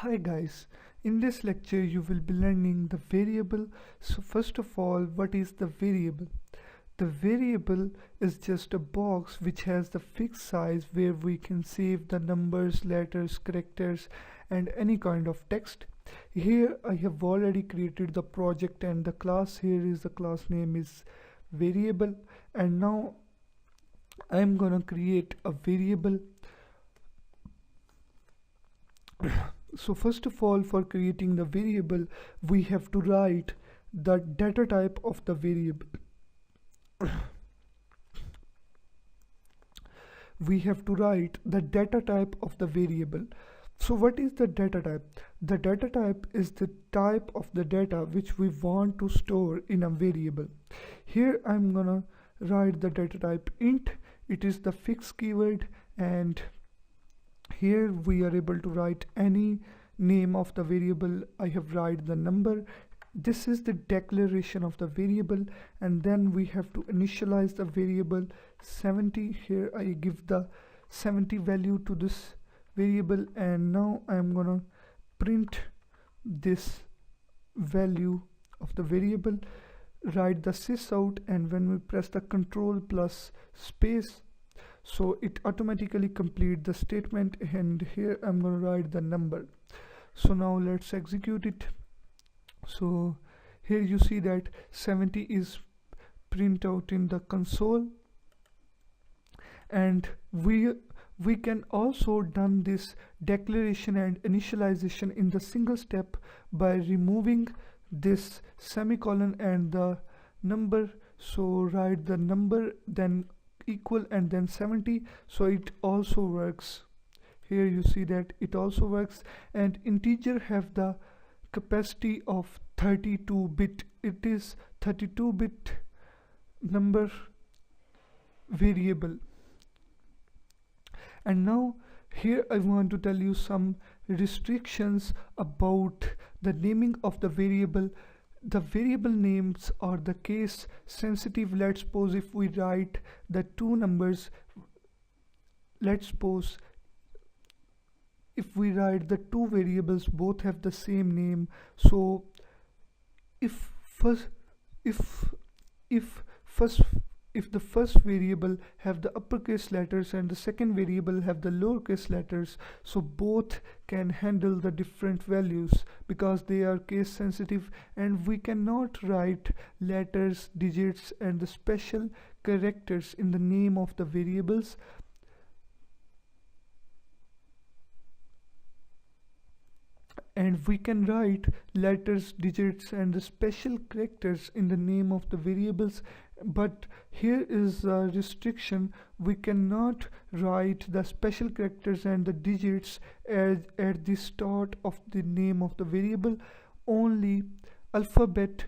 Hi guys, in this lecture you will be learning the variable. So first of all, what is the variable? The variable is just a box which has the fixed size where we can save the numbers, letters, characters and any kind of text. Here I have already created the project and the class here is the class name is variable, and now I am gonna create a variable. So first of all, for creating the variable we have to write the data type of the variable. We have to write the data type of the variable. So what is the data type? The data type is the type of the data which we want to store in a variable. Here I'm gonna write the data type int. It is the fixed keyword, and here we are able to write any name of the variable. I have write the number. This is the declaration of the variable, and then we have to initialize the variable 70. Here I give the 70 value to this variable, and now I'm gonna print this value of the variable, write the sys out, and when we press the control plus space, so it automatically complete the statement, and here I'm going to write the number. So now let's execute it. So here you see that 70 is print out in the console, and we can also done this declaration and initialization in the single step by removing this semicolon and the number. So write the number, then equal, and then 70. So it also works. Here you see that it also works, and integer have the capacity of 32-bit. It is 32-bit number variable. And now here I want to tell you some restrictions about the naming of the variable. The variable names are the case sensitive. Let's suppose if we write the two numbers, let's suppose if we write the two variables, both have the same name. So if the first variable have the uppercase letters and the second variable have the lowercase letters, so both can handle the different values because they are case sensitive, and we cannot write letters, digits and the special characters in the name of the variables. And we can write letters, digits and the special characters in the name of the variables, but here is a restriction. We cannot write the special characters and the digits at the start of the name of the variable. Only alphabet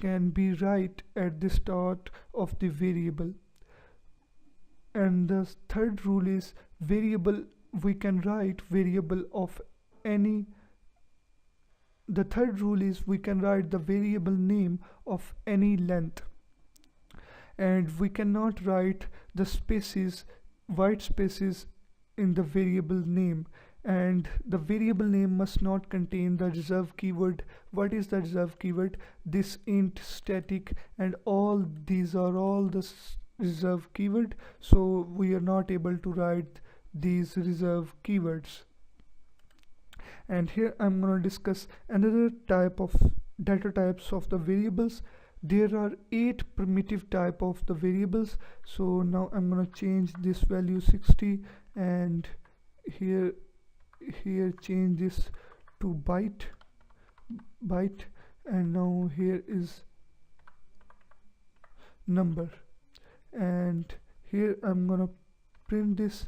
can be write at the start of the variable. And the third rule is variable, we can write variable of any. The third rule is we can write the variable name of any length, and we cannot write the spaces, white spaces in the variable name, and the variable name must not contain the reserve keyword. What is the reserve keyword? This int, static and all these are all the reserve keyword, so we are not able to write these reserve keywords. And here I'm going to discuss another type of data types of the variables. There are 8 primitive type of the variables. So now I'm going to change this value 60, and here change this to byte, and now here is number, and here I'm going to print this,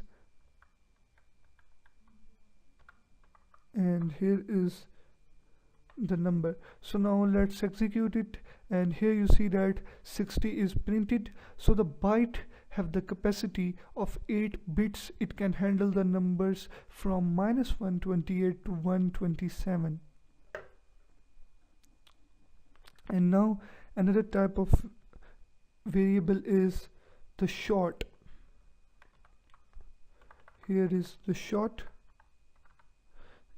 and here is the number. So now let's execute it, and here you see that 60 is printed. So the byte have the capacity of 8 bits. It can handle the numbers from -128 to 127. And now another type of variable is the short. Here is the short,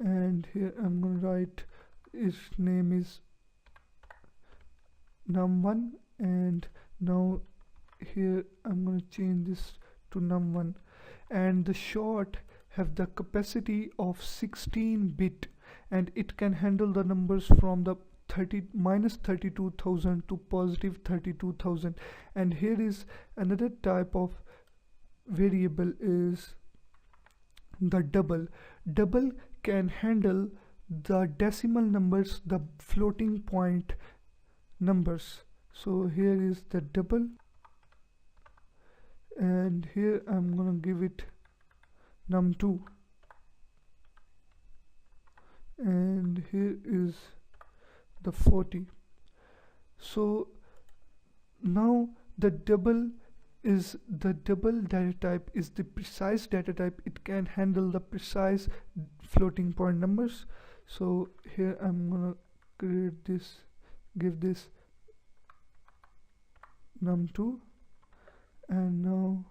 and here I'm gonna write its name is num1, and now here I'm gonna change this to num1, and the short have the capacity of 16-bit, and it can handle the numbers from the minus 32,000 to positive 32,000. And here is another type of variable is the double can handle the decimal numbers, the floating point numbers. So here is the double, and here I'm gonna give it num2, and here is the 40. So now the double data type is the precise data type. It can handle the precise floating point numbers. So here I'm gonna create this, give this num2, and now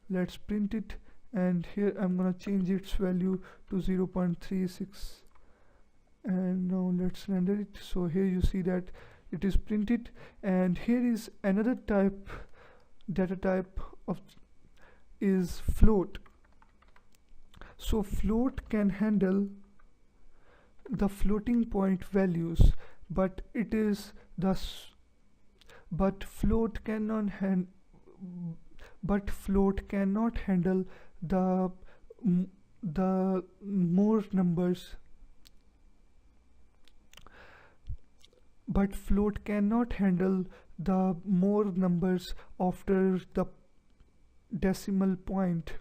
let's print it, and here I'm gonna change its value to 0.36, and now let's render it. So here you see that it is printed, and here is another data type of is float. So float can handle the floating point values, but it is float cannot handle the more numbers. But float cannot handle the more numbers after the decimal point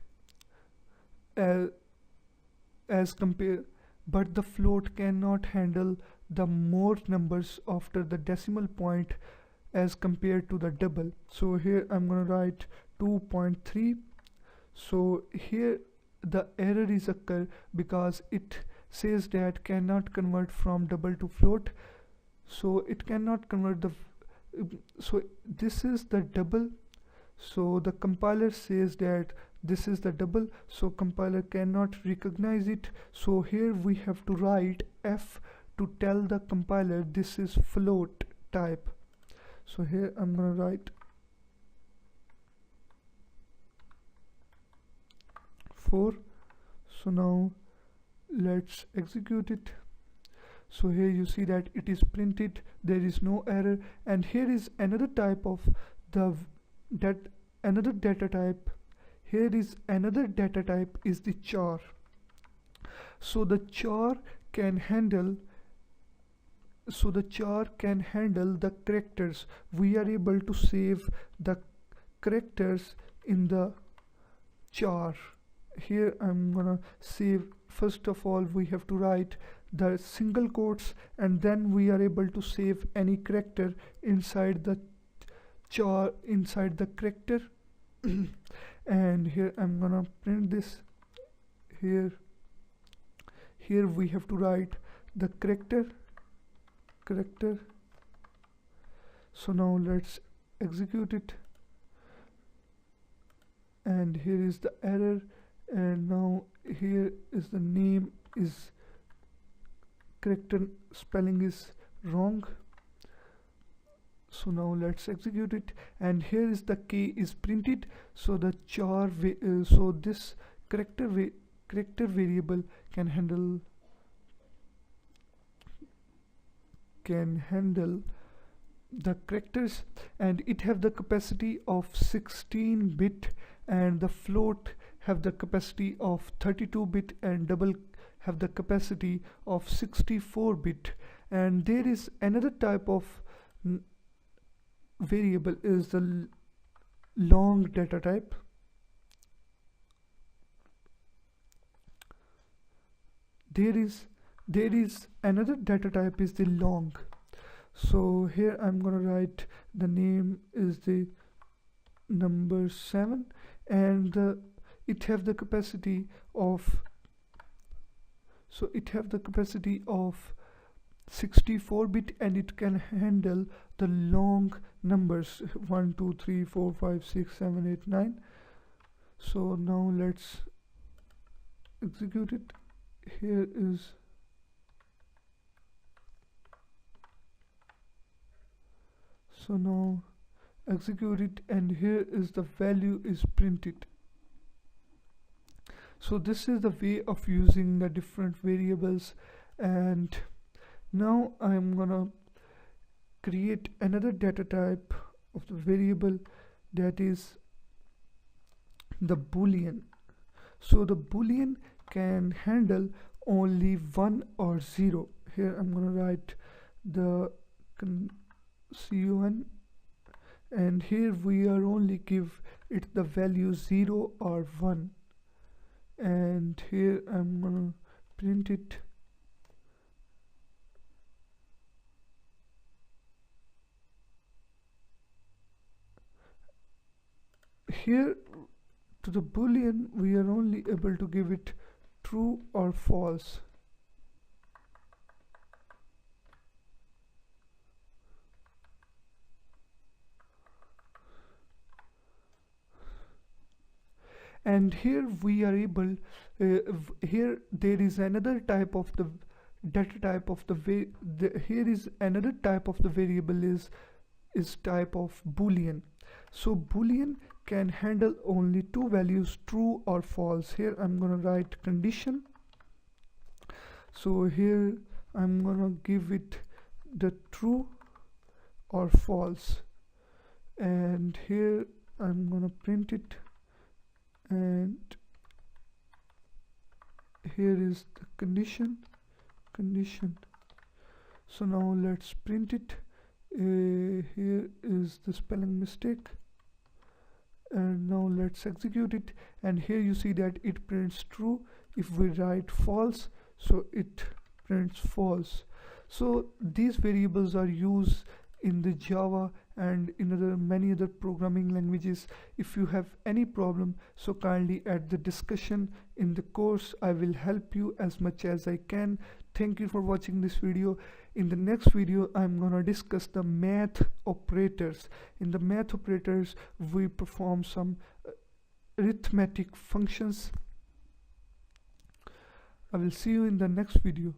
as compare. But the float cannot handle the more numbers after the decimal point as compared to the double. So here I'm gonna write 2.3. So here the error is occur because it says that cannot convert from double to float. So it cannot convert the so this is the double. So the compiler says that this is the double, so compiler cannot recognize it. So here we have to write F to tell the compiler this is float type. So here I'm gonna write 4. So now let's execute it. So here you see that it is printed, there is no error. And here is another type of another data type. Here is another data type is the char. So the char can handle the characters. We are able to save the characters in the char. Here I'm gonna save. First of all, we have to write the single quotes, and then we are able to save any character inside the char, inside the character. And here I'm gonna print this. Here we have to write the character. So now let's execute it, and here is the error, and now here is the name is character spelling is wrong. So now let's execute it, and here is the key is printed. So the char so this character variable can handle the characters, and it have the capacity of 16-bit, and the float have the capacity of 32-bit, and double have the capacity of 64-bit. And there is another type of variable is the long data type. There is another data type is the long. So here I'm gonna write the name is the number 7, and it have the capacity of 64-bit, and it can handle the long numbers 1 2 3 4 5 6 7 8 9. So now let's execute it. Here is So now execute it, and here is the value is printed. So this is the way of using the different variables. And now I'm gonna create another data type of the variable, that is the Boolean. So the Boolean can handle only 1 or 0. Here I'm gonna write the con, and here we are only give it the value 0 or 1, and here I'm gonna print it. Here to the Boolean we are only able to give it true or false. And here we are able, here there is another type of the data type of the, here is another type of the variable is type of Boolean. So Boolean can handle only two values, true or false. Here I'm gonna write condition. So here I'm gonna give it the true or false, and here I'm gonna print it, and here is the condition. So now let's print it. Here is the spelling mistake, and now let's execute it, and here you see that it prints true. If we write false, so it prints false. So these variables are used in the Java and in many other programming languages. If you have any problem, so kindly add the discussion in the course. I will help you as much as I can. Thank you for watching this video. In the next video I'm gonna discuss the math operators. In the math operators we perform some arithmetic functions. I will see you in the next video.